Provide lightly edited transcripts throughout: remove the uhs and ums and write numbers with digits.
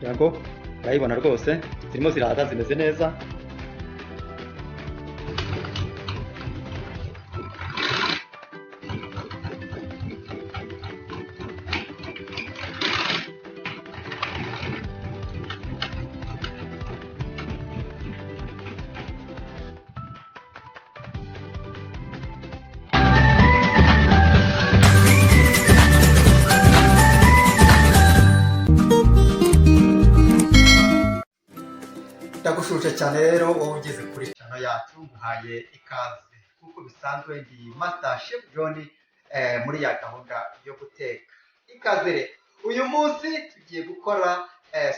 kugira ngo urayibona rwose zirimo ziraza zimeze neza. Ndagushuje cyane rero wowe ugeze kuri channel yacu, nguhaye ikaze kuko bisanzwe ndi Master Chef John muri ya gahunda yo guteka. Ikaze rero, uyu munsi tugiye gukora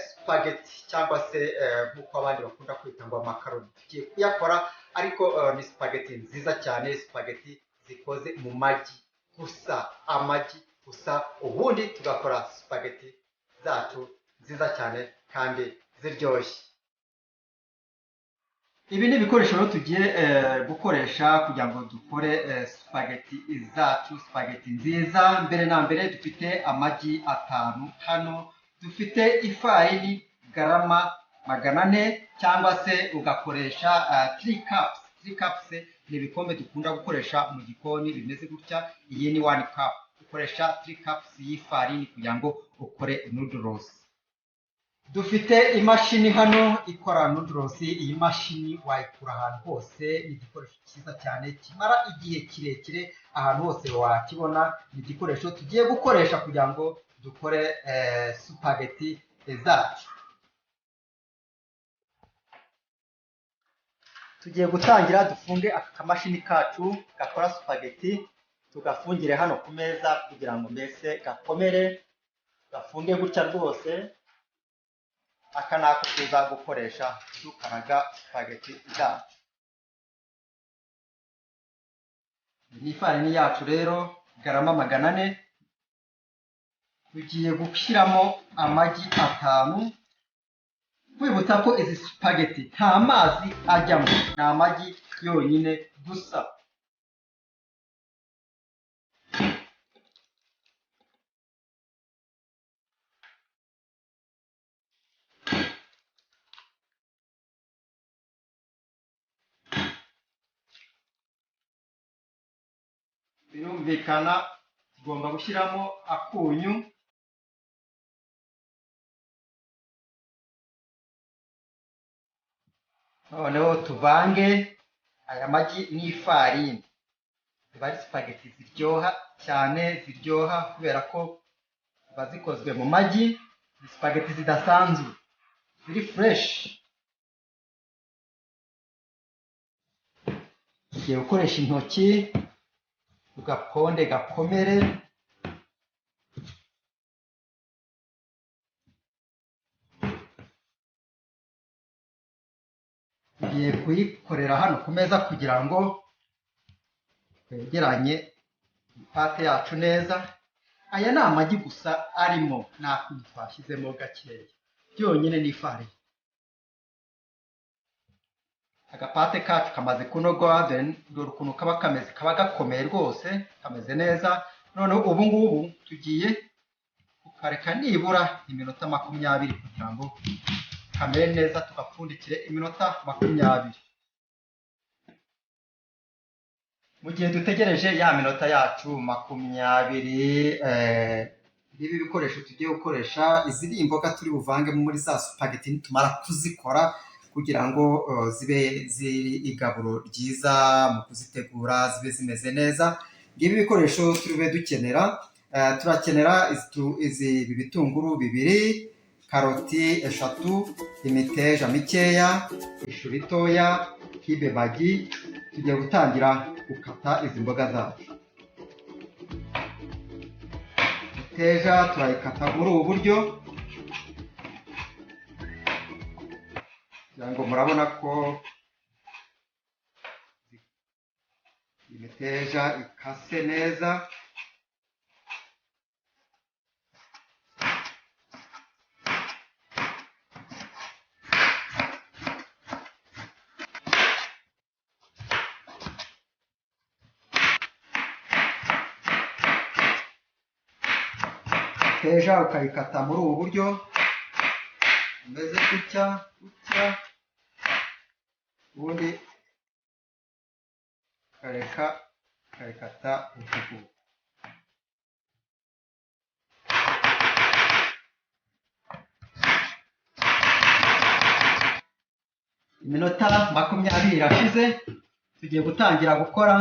spaghetti cyangwa se nk'uko abandi bakunda kwita ngo macaroni. Tugiye kuyakora ariko ni spaghetti nziza cyane, spaghetti zikoze mu magi gusa, amagi gusa, ubundi tugakora spaghetti zacu nziza cyane kandi ziryoshye. Ibi ni ibikoresho rero tugiye gukoresha kugira ngo dukore spaghetti zacu, spaghetti nziza. Mbere na mbere dufite amagi 5 hano, dufite ifarini garama 400 cyangwa se ugakoresha 3 cups. 3 cups ni ibikombe dukunda gukoresha mu gikoni bimeze gutya. Iyi ni 1 cup. Ukoresha 3 cups y'ifarini kugira ngo ukore noodles. Dufite imashini hano ikora noodles. Iyi mashini wayikura ahantu hose, ni igikoresho cyiza cyane kimara igihe kirekire, ahantu hose wakibona. Ni igikoresho tugiye gukoresha kugira ngo dukore spaghetti zacu. Tugiye gutangira dufunge aka kamashini kacu gakora spaghetti, tugafungire hano ku meza kugira ngo mbese gakomere, gafunge gutya rwose. Aka nako tuza gukoresha dukaraga spaghetti zacu. Ni ifarini yacu rero garama 400. Tugiye gushyiramo amagi 5. Kwibutsa ko izi spaghetti nta mazi ajyamo, ni amagi yonyine gusa. Birumvikana tugomba gushyiramo akunyu. Noneho tuvange aya magi n'ifarini. Ziba ari spaghetti ziryoha cyane, ziryoha kubera ko ziba zikozwe mu magi. Ni spaghetti zidasanzwe, ziri fresh. Tugiye gukoresha intoki ugaponde gakomere. Tugiye kuyikorera hano ku meza kugira ngo twegeranye ipate yacu neza. Aya ni amagi gusa arimo, nta kuntu twashyizemo gakeya, byonyine n'ifarini. Agapate kacu kamaze kunogwa, dore ukuntu kaba kameze, kaba gakomeye rwose, kameze neza. Noneho ubu ngubu tugiye kukareka nibura iminota 20 kugira ngo kamere neza, tugapfundikire iminota 20. Mu gihe dutegereje ya minota yacu 20, ibi bikoresho tugiye gukoresha, izi ni imboga turi buvange muri za spaghetti nitumara kuzikora, kugira ngo zibe ziri igaburo ryiza mu kuzitegura, zibe zimeze neza. Ngibi ibikoresho turi bube dukenera. Turakenera ibi bitunguru 2, karoti 3, imiteja mikeya, ishu ritoya, kibe magi. Tugiye gutangira gukata izi mboga zacu. Imiteja turayikata muri ubu buryo, kugira ngo murabona ko imiteja ikase neza. Imiteja ukayikata muri ubu buryo. tumeze gutya gutya, ubundi karikata uku. Iminota 20 irashize, tugiye gutangira gukora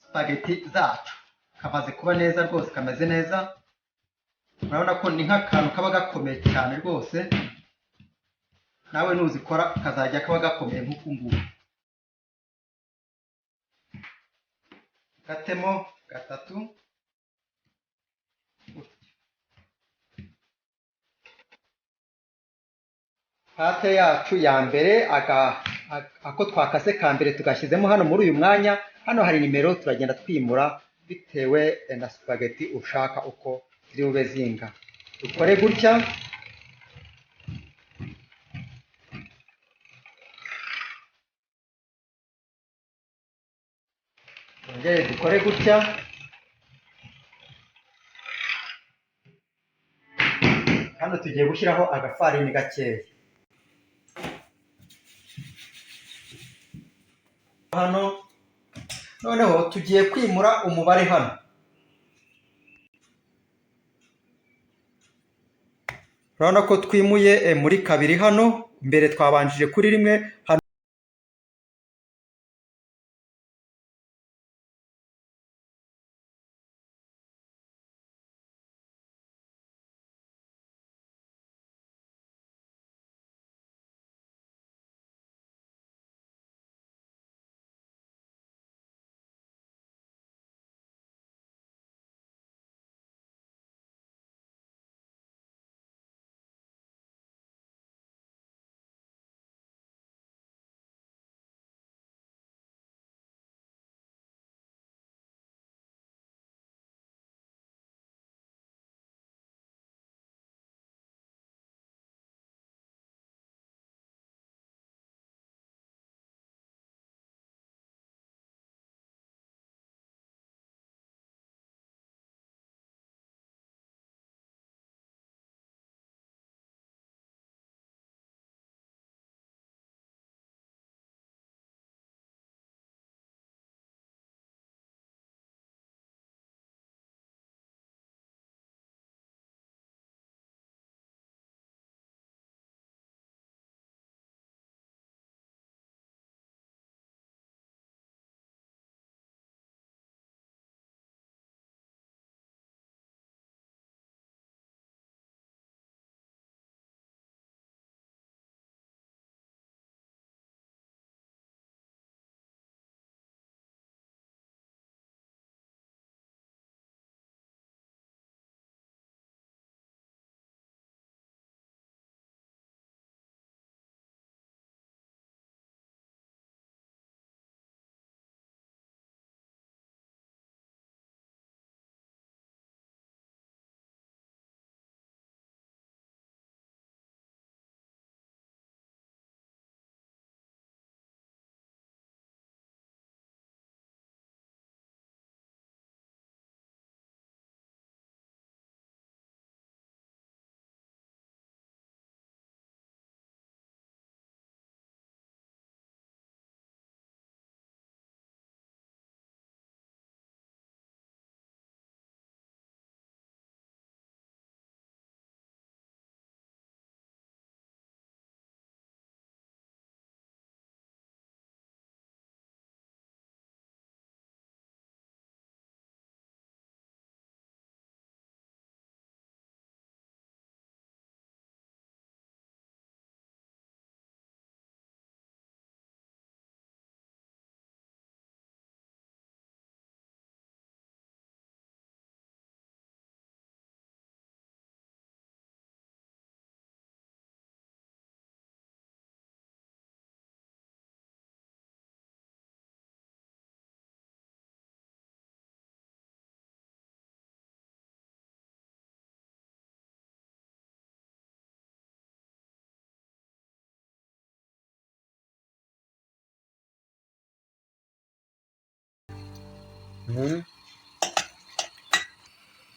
spaghetti zacu. Kamaze kuba neza rwose, kameze neza. Urabona ko ni nk'akantu kaba gakomeye cyane rwose, nawe nuzikora kazajya kaba gakomeye nk'uku nguku. Katemo gatatu, pate yacu ya mbere, ako twakase ka mbere tugashyizemo hano muri uyu mwanya. Hano hari nimero, turagenda twimura bitewe na spaghetti ushaka uko ziri bube zingana. Dukore gutya, twongere dukore gutya. Hano tugiye gushyiraho agafarini gakeya. Hano noneho tugiye kwimura umubare hano. Urabona ko twimuye muri kabiri hano, mbere twabanjije kuri rimwe. Hano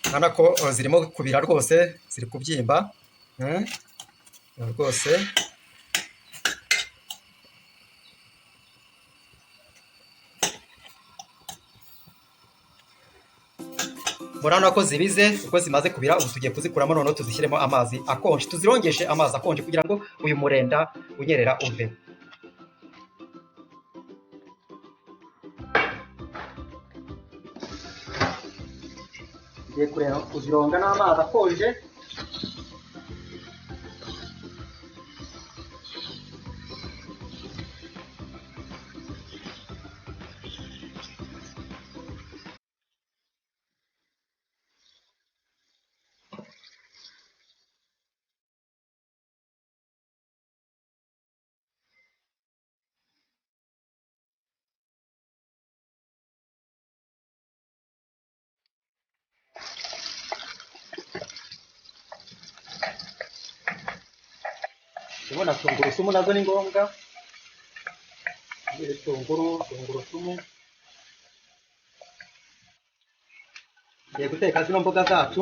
urabona ko zirimo kubira rwose, ziri kubyimba. rwose murabona ko zibize uko zimaze kubira. Ubu tugiye kuzikuramo noneho tuzishyiremo amazi akonje, tuzirongeshe amazi akonje kugira ngo uyu murenda unyerera uve. Tugiye kureba kuzironga n'amazi akonje. Ubona tungurusumu nazo ni ngombwa. Tungurusumu. Tugiye guteka zino mboga zacu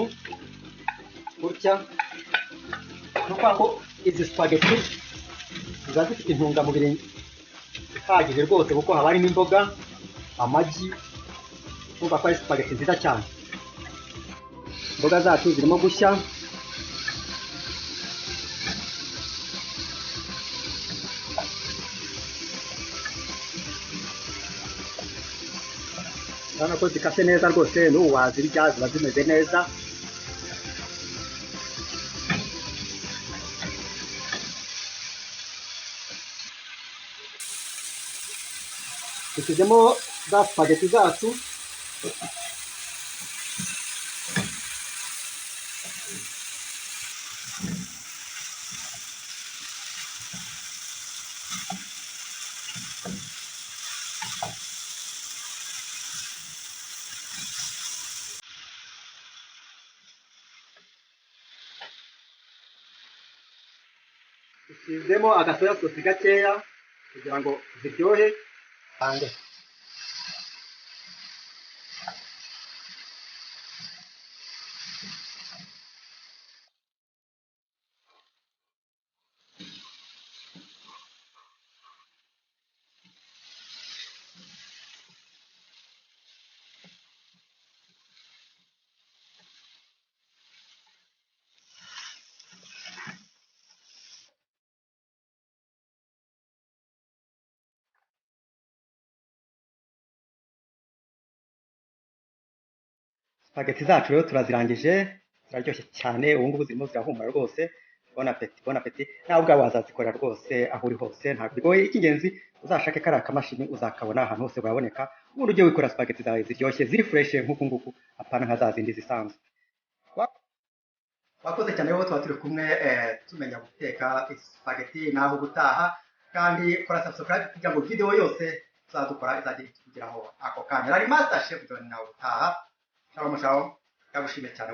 gutya. Nuko ngo izi spaghetti ziba zifite intungamubiri ihagije rwose kuko haba harimo imboga, amagi. Numva ko ari spaghetti nziza cyane. Imboga zacu zirimo gushya. Urabona ko zikase neza rwose, n'ubu wazirya ziba zimeze neza. Dushyizemo za spaghetti zacu. Dushyizemo agasoya sosi gakeya kugira ngo ziryohe. Hanze spaghetti zacu rero turazirangije, ziraryoshye cyane. Ubu ngubu zirimo zirahumura rwose. Bon appetit, bon appetit. Nawe ubwawe wazazikorera rwose aho uri hose, ntabwo bigoye. Icy'ingenzi uzashake kariya kamashini, uzakabona ahantu hose buraboneka. Ubundi ujye wikora spaghetti zawe ziryoshye ziri fresh nk'uku nguku, apana nka za zindi zisanzwe. Wakoze cyane rero, tuba turi kumwe tumenya guteka spaghetti. Naho gutaha kandi kora subscribe kugira ngo video yose tuzadukora izajye ikugeraho ako kanya. Nari Master Chef John, nawe utaha. Shalom shalom, ndagushimiye cyane.